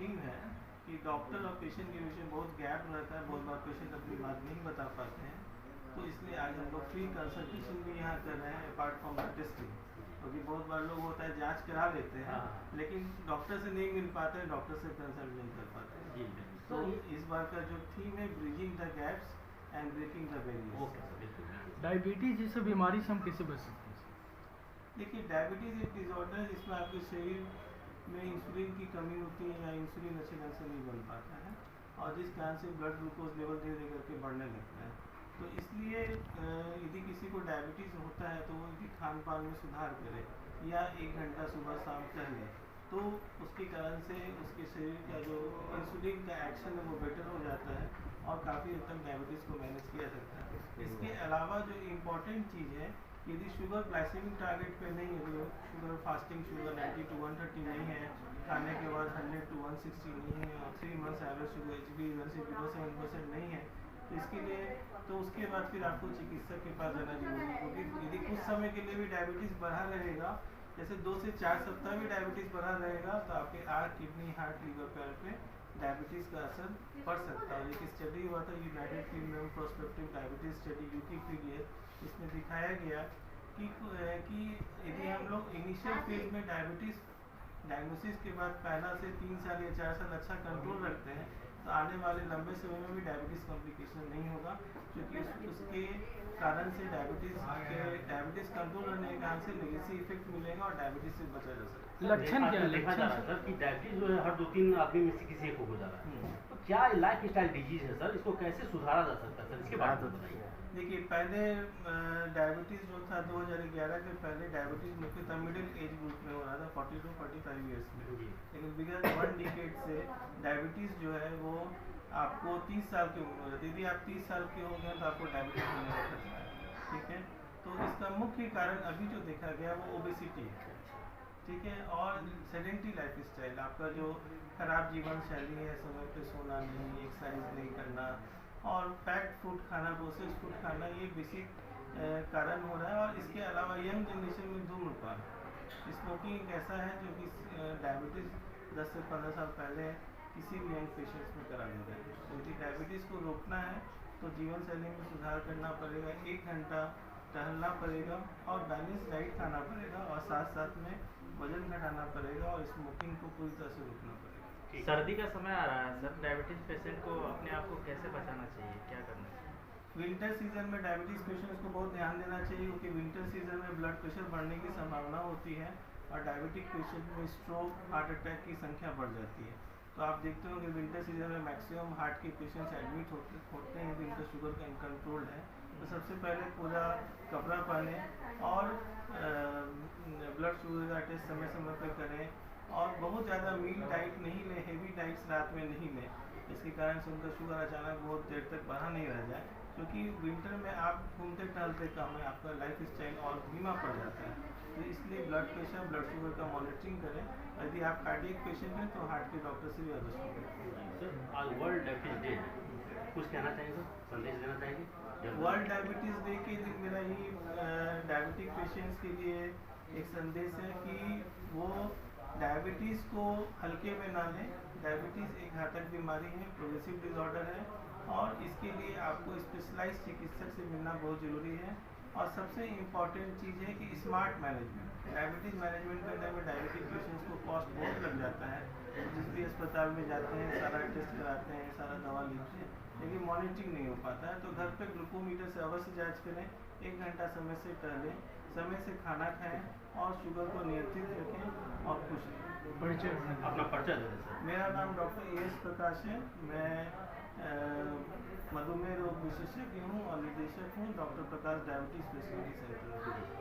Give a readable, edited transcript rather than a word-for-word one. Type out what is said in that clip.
Theme है कि doctor और पेशेंट के बीच में बहुत गैप रहता है, बहुत बार पेशेंट अपनी बात नहीं बता पाते हैं, तो इसलिए आज हम लोग फ्री कंसल्टेशन भी यहाँ कर रहे हैं अपार्ट फ्रॉम द टेस्टिंग। क्योंकि बहुत बार लोग होता है जांच करा लेते हैं लेकिन डॉक्टर से नहीं मिल पाते हैं, डॉक्टर से कंसल्ट नहीं कर पाते हैं। तो इस बार का जो थीम है bridging the gaps and breaking the barriers. Diabetes जैसे बीमारी से हम कैसे बच सकते हैं? देखिए डायबिटीज़ एक डिजॉर्डर है जिसमें आपके शरीर में इंसुलिन की कमी होती है या इंसुलिन अच्छे ढंग से नहीं बन पाता है और जिस कारण से ब्लड ग्लूकोज लेवल धीरे धीरे करके बढ़ने लगता है। तो इसलिए यदि किसी को डायबिटीज़ होता है तो वो यदि खान पान में सुधार करे या 1 घंटा सुबह शाम टहले तो उसके कारण से उसके शरीर का जो इंसुलिन का एक्शन है वो बेटर हो जाता है और काफ़ी हद तक डायबिटीज़ को मैनेज किया सकता है। इसके अलावा जो इम्पॉर्टेंट चीज़ है, यदि शुगर ग्लाइसेमिक टारगेट पे नहीं है, तो शुगर फास्टिंग शुगर 90 to 130 नहीं है, खाने के बाद 100 to 160 नहीं है और 3 मंथ्स एवरेज शुगर HbA1c 0.7% नहीं है, तो इसके लिए तो उसके बाद फिर आपको चिकित्सक के पास जाना जरूरी है। क्योंकि यदि कुछ समय के लिए भी डायबिटीज़ बढ़ा रहेगा, जैसे 2 से 4 सप्ताह भी डायबिटीज़ बढ़ा रहेगा, तो आपके आँख, किडनी, हार्ट, लीवर, पैर पे डायबिटीज़ का असर पड़ सकता है। एक स्टडी हुआ था United kingdom prospective diabetes study UKPDS, इसमें दिखाया गया कि यदि हम लोग इनिशियल फेज में डायबिटीज़ डायग्नोसिस के बाद पहला से 3 साल या 4 साल अच्छा कंट्रोल रखते हैं तो आने वाले लंबे समय में भी डायबिटीज़ कॉम्प्लिकेशन नहीं होगा, क्योंकि उसके कारण से डायबिटीज़ कंट्रोल करने के कारण से लेगेसी इफेक्ट मिलेगा और डायबिटीज़ से बचा जा सकता है। लक्षण क्या है? देखा जा रहा है सर कि डायबिटीज जो है हर 2-3 आदमी में से किसी एक को हो जा रहा है, तो क्या लाइफ स्टाइल डिजीज है सर, इसको कैसे सुधारा जा सकता है सर, इसके बारे में बताइए। देखिए पहले डायबिटीज़ जो था 2011 के पहले डायबिटीज़ मुख्यतः मिडिल एज ग्रुप में हो रहा था 40 to 45 ईयर्स में, लेकिन विगत 1 डिकेड से डायबिटीज़ जो है वो आपको 30 साल की उम्र में होती है। यदि आप 30 साल के हो गए तो आपको डायबिटीज़ होने लगता है, ठीक है। तो इसका मुख्य कारण अभी जो देखा गया वो ओबेसिटी है, ठीक है, और सेडेंटरी लाइफ स्टाइल, आपका जो खराब जीवन शैली है, समय पे सोना नहीं, एक्सरसाइज नहीं करना और पैक्ड फूड खाना, प्रोसेस्ड फूड खाना, ये बेसिक कारण हो रहा है। और इसके अलावा यंग जनरेशन में धूम्रपान, स्मोकिंग एक ऐसा है जो कि डायबिटीज़ 10 से 15 साल पहले किसी भी यंग पेशेंट्स में करा नहीं रहा है। तो यदि डायबिटीज़ को रोकना है तो जीवन शैली में सुधार करना पड़ेगा, 1 घंटा टहलना पड़ेगा और बैलेंस डाइट खाना पड़ेगा और साथ साथ में वजन घटाना पड़ेगा और स्मोकिंग को पूरी तरह से रोकना पड़ेगा। सर्दी का समय आ रहा है सर, डायबिटीज पेशेंट को अपने आप को कैसे बचाना चाहिए, क्या करना चाहिए? विंटर सीजन में डायबिटीज़ पेशेंट्स को बहुत ध्यान देना चाहिए, क्योंकि विंटर सीजन में ब्लड प्रेशर बढ़ने की संभावना होती है और डायबिटिक पेशेंट में स्ट्रोक, हार्ट अटैक की संख्या बढ़ जाती है। तो आप देखते हो कि विंटर सीजन में मैक्सिमम हार्ट के पेशेंट्स एडमिट होते हैं जिनका शुगर का इनकंट्रोल है। तो सबसे पहले पूरा कपड़ा पहने और ब्लड शुगर का टेस्ट समय समय पर करें और बहुत ज़्यादा मील डाइट नहीं लें, हेवी डाइट्स रात में नहीं लें, इसके कारण से उनका शुगर अचानक बहुत देर तक बढ़ा नहीं रह जाए, क्योंकि विंटर में आप घूमते टहलते कम है, आपका लाइफ स्टाइल और धीमा पड़ जाता है। तो इसलिए ब्लड प्रेशर, ब्लड शुगर का मॉनिटरिंग करें। यदि आप कार्डियक पेशेंट हैं तो हार्ट के डॉक्टर से भी अवश्य करें। सर आज वर्ल्ड डायबिटीज डे, कुछ कहना चाहेंगे, संदेश देना चाहेंगे? वर्ल्ड डायबिटीज़ डे के दिन मेरा ही डायबिटिक पेशेंट्स के लिए एक संदेश है कि वो डायबिटीज़ को हल्के में ना लें। डायबिटीज़ एक घातक बीमारी है, प्रोग्रेसिव डिसऑर्डर है और इसके लिए आपको स्पेशलाइज्ड चिकित्सक से मिलना बहुत ज़रूरी है। और सबसे इम्पॉर्टेंट चीज़ है कि स्मार्ट मैनेजमेंट, डायबिटीज़ मैनेजमेंट करने में डायबिटिक पेशेंट्स को कॉस्ट बहुत लग जाता है। जिस भी अस्पताल में जाते हैं सारा टेस्ट कराते हैं, सारा दवा लेते हैं, लेकिन मॉनिटरिंग नहीं हो पाता है। तो घर पे ग्लूकोमीटर से अवश्य जांच करें, 1 घंटा समय से टहलें, समय से खाना खाएं और शुगर को नियंत्रित रखें और खुश रहें। परिचय अपना परिचय दे दें सर। मेरा नाम डॉक्टर AS प्रकाश है, मैं मधुमेह रोग विशेषज्ञ हूँ और निदेशक हूँ डॉक्टर प्रकाश डायबिटीज स्पेशलिटी सेंटर।